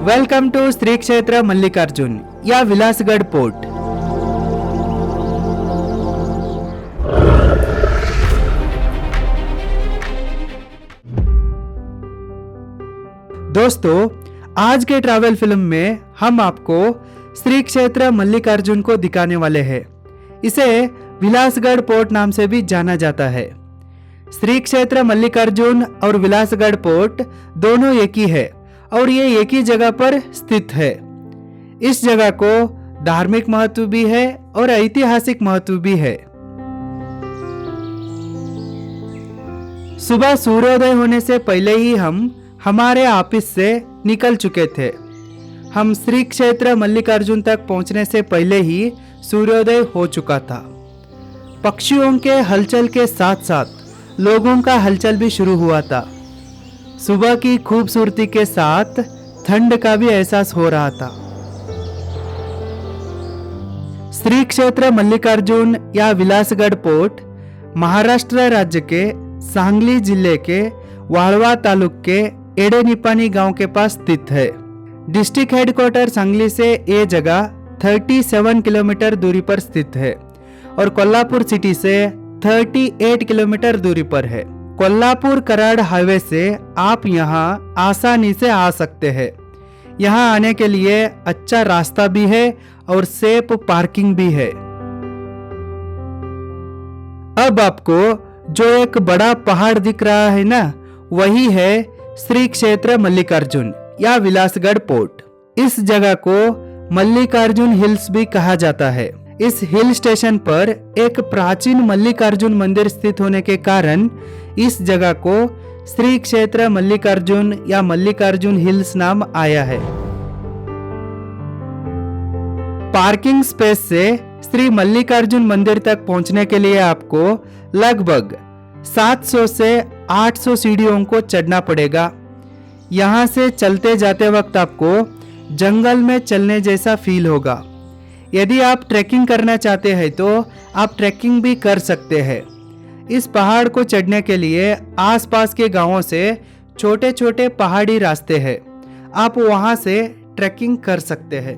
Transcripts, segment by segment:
Welcome to Shri क्षेत्र मल्लिकार्जुन या Vilasgarh port. दोस्तों, आज के ट्रैवल फिल्म में हम आपको श्री क्षेत्र मल्लिकार्जुन को दिखाने वाले हैं। इसे विलासगढ़ पोर्ट नाम से भी जाना जाता है। श्री क्षेत्र मल्लिकार्जुन और विलासगढ़ पोर्ट दोनों एक ही है और ये एक ही जगह पर स्थित है। इस जगह को धार्मिक महत्व भी है और ऐतिहासिक महत्व भी है। सुबह सूर्योदय होने से पहले ही हम हमारे ऑफिस से निकल चुके थे। हम श्री क्षेत्र मल्लिकार्जुन तक पहुंचने से पहले ही सूर्योदय हो चुका था। पक्षियों के हलचल के साथ साथ लोगों का हलचल भी शुरू हुआ था। सुबह की खूबसूरती के साथ ठंड का भी एहसास हो रहा था। श्री क्षेत्र मल्लिकार्जुन या विलासगढ़ पोर्ट महाराष्ट्र राज्य के सांगली जिले के वाळवा तालुक के एडेनिपानी गांव के पास स्थित है। डिस्ट्रिक्ट हेडक्वार्टर सांगली से ये जगह 37 किलोमीटर दूरी पर स्थित है और कोल्हापुर सिटी से 38 किलोमीटर दूरी पर है। कोल्हापुर कराड़ हाईवे से आप यहाँ आसानी से आ सकते हैं। यहाँ आने के लिए अच्छा रास्ता भी है और सेफ पार्किंग भी है। अब आपको जो एक बड़ा पहाड़ दिख रहा है ना, वही है श्री क्षेत्र मल्लिकार्जुन या विलासगढ़ पोर्ट। इस जगह को मल्लिकार्जुन हिल्स भी कहा जाता है। इस हिल स्टेशन पर एक प्राचीन मल्लिकार्जुन मंदिर स्थित होने के कारण इस जगह को श्री क्षेत्र मल्लिकार्जुन या मल्लिकार्जुन हिल्स नाम आया है। पार्किंग स्पेस से श्री मल्लिकार्जुन मंदिर तक पहुंचने के लिए आपको लगभग 700 से 800 सीढ़ियों को चढ़ना पड़ेगा। यहाँ से चलते जाते वक्त आपको जंगल में चलने जैसा फील होगा। यदि आप ट्रैकिंग करना चाहते हैं तो आप ट्रैकिंग भी कर सकते हैं। इस पहाड़ को चढ़ने के लिए आसपास के गांवों से छोटे छोटे पहाड़ी रास्ते हैं। आप वहां से ट्रैकिंग कर सकते हैं।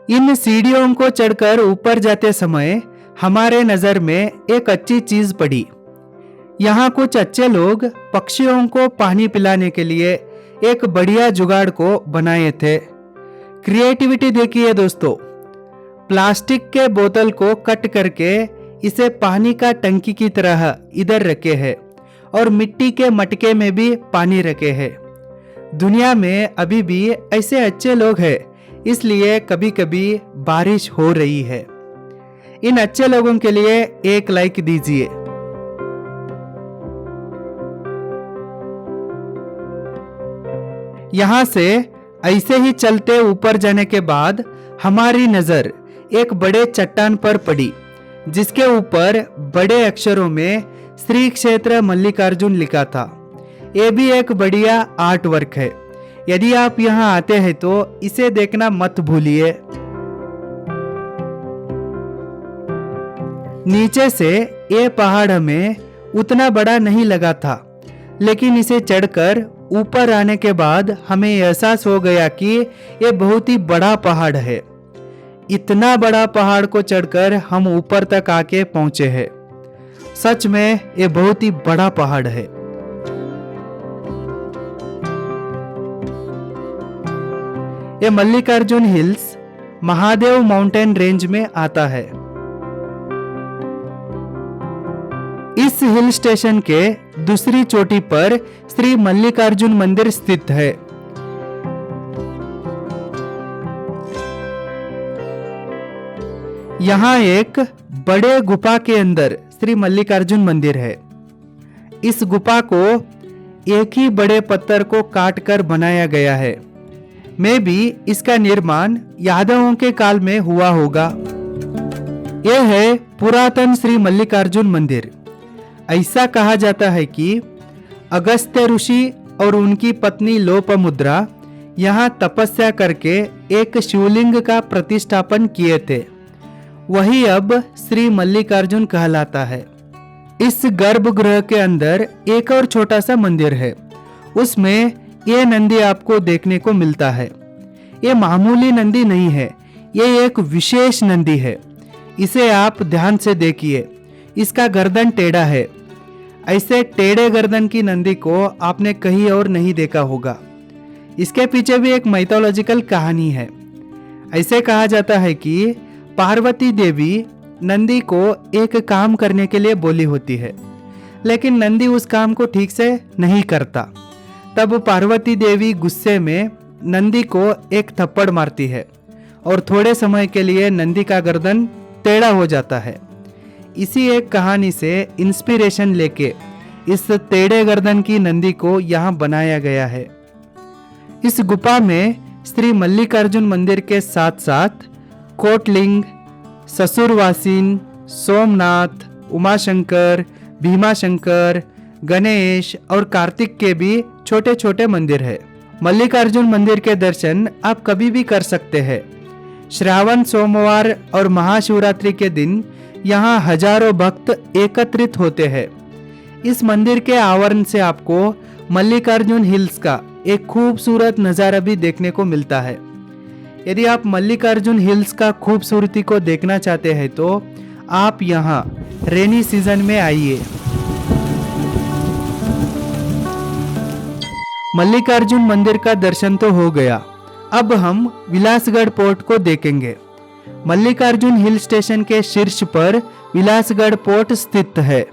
इन सीढ़ियों को चढ़कर ऊपर जाते समय हमारे नजर में एक अच्छी चीज पड़ी। यहाँ कुछ अच्छे लोग पक्षियों को पानी पिलाने के लिए एक बढ़िया जुगाड़ को बनाए थे। क्रिएटिविटी देखिए दोस्तों। प्लास्टिक के बोतल को कट करके इसे पानी का टंकी की तरह इधर रखे हैं और मिट्टी के मटके में भी पानी रखे हैं। दुनिया में अभी भी ऐसे अच्छे लोग हैं, इसलिए कभी कभी बारिश हो रही है। इन अच्छे लोगों के लिए एक लाइक दीजिए। यहाँ से ऐसे ही चलते ऊपर जाने के बाद हमारी नजर एक बड़े चट्टान पर पड़ी, जिसके ऊपर बड़े अक्षरों में श्री क्षेत्र मल्लिकार्जुन लिखा था। ये भी एक बढ़िया आर्ट वर्क है। यदि आप यहाँ आते हैं तो इसे देखना मत भूलिए। नीचे से ये पहाड़ हमें उतना बड़ा नहीं लगा था, लेकिन इसे चढ़कर ऊपर आने के बाद हमें एहसास हो गया कि ये बहुत ही बड़ा पहाड़ है। इतना बड़ा पहाड़ को चढ़कर हम ऊपर तक आके पहुंचे हैं। सच में ये बहुत ही बड़ा पहाड़ है। ये Mallikarjun hills Mahadev mountain range में आता है। इस हिल स्टेशन के दूसरी चोटी पर श्री मल्लिकार्जुन मंदिर स्थित है। यहाँ एक बड़े गुफा के अंदर श्री मल्लिकार्जुन मंदिर है। इस गुफा को एक ही बड़े पत्थर को काटकर बनाया गया है। मे भी इसका निर्माण यादवों के काल में हुआ होगा। यह है पुरातन श्री मल्लिकार्जुन मंदिर। ऐसा कहा जाता है कि अगस्त्य ऋषि और उनकी पत्नी लोपामुद्रा यहाँ तपस्या करके एक शिवलिंग का प्रतिष्ठापन किए थे। वही अब श्री मल्लिकार्जुन कहलाता है। इस गर्भगृह के अंदर एक और छोटा सा मंदिर है। उसमें ये नंदी आपको देखने को मिलता है। ये मामूली नंदी नहीं है, ये एक विशेष नंदी है। इसे आप ध्यान से देखिए, इसका गर्दन टेढ़ा है। ऐसे टेढ़े गर्दन की नंदी को आपने कहीं और नहीं देखा होगा। इसके पीछे भी एक माइथोलॉजिकल कहानी है। ऐसे कहा जाता है कि पार्वती देवी नंदी को एक काम करने के लिए बोली होती है, लेकिन नंदी उस काम को ठीक से नहीं करता। तब पार्वती देवी गुस्से में नंदी को एक थप्पड़ मारती है और थोड़े समय के लिए नंदी का गर्दन टेढ़ा हो जाता है। इसी एक कहानी से इंस्पिरेशन लेके इस टेढ़े गर्दन की नंदी को यहाँ बनाया गया है। इस गुफा में श्री मल्लिकार्जुन मंदिर के साथ साथ कोटलिंग, ससुरवासिन, सोमनाथ, उमाशंकर, भीमाशंकर, गणेश और कार्तिक के भी छोटे छोटे मंदिर है। मल्लिकार्जुन मंदिर के दर्शन आप कभी भी कर सकते हैं। श्रावण सोमवार और महाशिवरात्रि के दिन यहाँ हजारों भक्त एकत्रित होते हैं। इस मंदिर के आवरण से आपको मल्लिकार्जुन हिल्स का एक खूबसूरत नज़ारा भी देखने को मिलता है। यदि आप मल्लिकार्जुन हिल्स का खूबसूरती को देखना चाहते हैं तो आप यहाँ रेनी सीजन में आइए। मल्लिकार्जुन मंदिर का दर्शन तो हो गया, अब हम विलासगढ़ पोर्ट को देखेंगे। मल्लिकार्जुन हिल स्टेशन के शीर्ष पर विलासगढ़ पोर्ट स्थित है।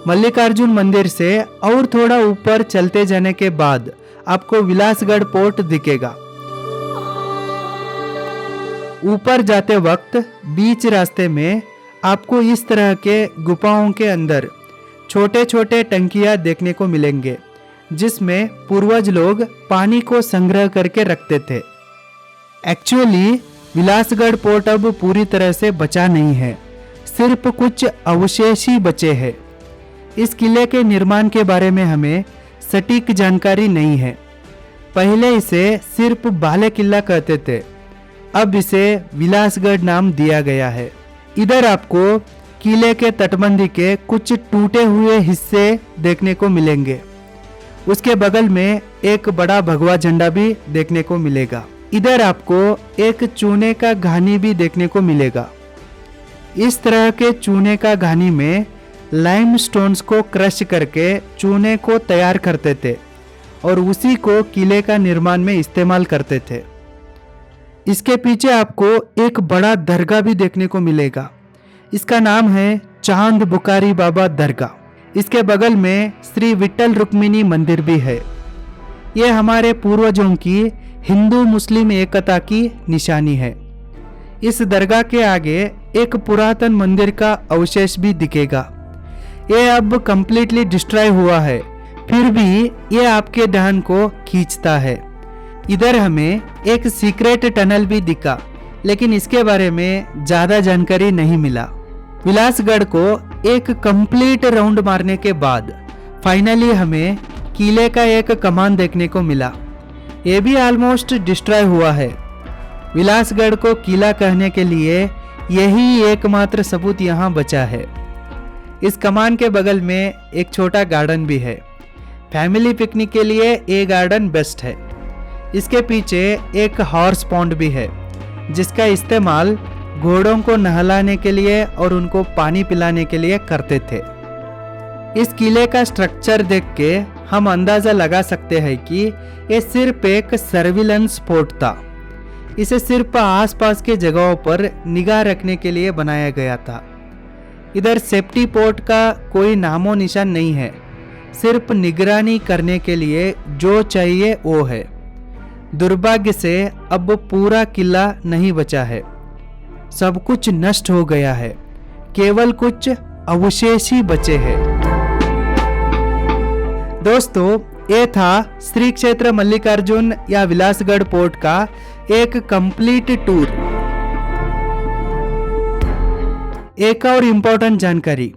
मल्लिकार्जुन मंदिर से और थोड़ा ऊपर चलते जाने के बाद आपको विलासगढ़ पोर्ट दिखेगा। ऊपर जाते वक्त बीच रास्ते में आपको इस तरह के गुफाओं के अंदर छोटे छोटे टंकियां देखने को मिलेंगे, जिसमें पूर्वज लोग पानी को संग्रह करके रखते थे। एक्चुअली विलासगढ़ पोर्ट अब पूरी तरह से बचा नहीं है, सिर्फ कुछ अवशेष ही बचे हैं। इस किले के निर्माण के बारे में हमें सटीक जानकारी नहीं है। पहले इसे सिर्फ बाले किला कहते थे, अब इसे विलासगढ़ नाम दिया गया है। इधर आपको किले के तटबंदी के कुछ टूटे हुए हिस्से देखने को मिलेंगे। उसके बगल में एक बड़ा भगवा झंडा भी देखने को मिलेगा। इधर आपको एक चूने का घानी भी देखने को मिलेगा। इस तरह के चूने का घानी में लाइम स्टोन्स को क्रश करके चूने को तैयार करते थे और उसी को किले का निर्माण में इस्तेमाल करते थे। इसके पीछे आपको एक बड़ा दरगाह भी देखने को मिलेगा। इसका नाम है चांद बुकारी बाबा दरगाह। इसके बगल में श्री विट्ठल रुक्मिणी मंदिर भी है। ये हमारे पूर्वजों की हिंदू मुस्लिम एकता की निशानी है। इस दरगाह के आगे एक पुरातन मंदिर का अवशेष भी दिखेगा। ये अब कंप्लीटली डिस्ट्रॉय हुआ है, फिर भी ये आपके ध्यान को खींचता है। इधर हमें एक सीक्रेट टनल भी दिखा, लेकिन इसके बारे में ज्यादा जानकारी नहीं मिला। विलासगढ़ को एक कंप्लीट राउंड मारने के बाद फाइनली हमें किले का एक कमान देखने को मिला। ये भी ऑलमोस्ट डिस्ट्रॉय हुआ है। विलासगढ़ को किला कहने के लिए यही एकमात्र सबूत यहाँ बचा है। इस कमान के बगल में एक छोटा गार्डन भी है। फैमिली पिकनिक के लिए ये गार्डन बेस्ट है। इसके पीछे एक हॉर्स पॉन्ड भी है, जिसका इस्तेमाल घोड़ों को नहलाने के लिए और उनको पानी पिलाने के लिए करते थे। इस किले का स्ट्रक्चर देख के हम अंदाजा लगा सकते हैं कि ये सिर्फ एक सर्विलेंस पोर्ट था। इसे सिर्फ आसपास के जगहों पर निगाह रखने के लिए बनाया गया था। इधर सेफ्टी पोर्ट का कोई नामो निशान नहीं है, सिर्फ निगरानी करने के लिए जो चाहिए वो है। दुर्भाग्य से अब पूरा किला नहीं बचा है, सब कुछ नष्ट हो गया है, केवल कुछ अवशेष ही बचे हैं। दोस्तों, ये था श्री क्षेत्र मल्लिकार्जुन या विलासगढ़ पोर्ट का एक कंप्लीट टूर। एक और इम्पोर्टेंट जानकारी,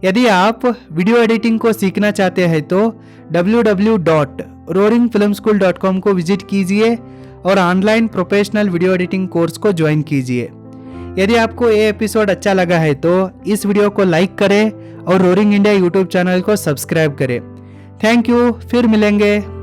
यदि आप वीडियो एडिटिंग को सीखना चाहते हैं तो www.roaringfilmschool.com को विजिट कीजिए और online professional video editing course को ज्वाइन कीजिए। यदि आपको ये एपिसोड अच्छा लगा है तो इस वीडियो को लाइक करें और रोरिंग इंडिया यूट्यूब चैनल को सब्सक्राइब करें। थैंक यू, फिर मिलेंगे।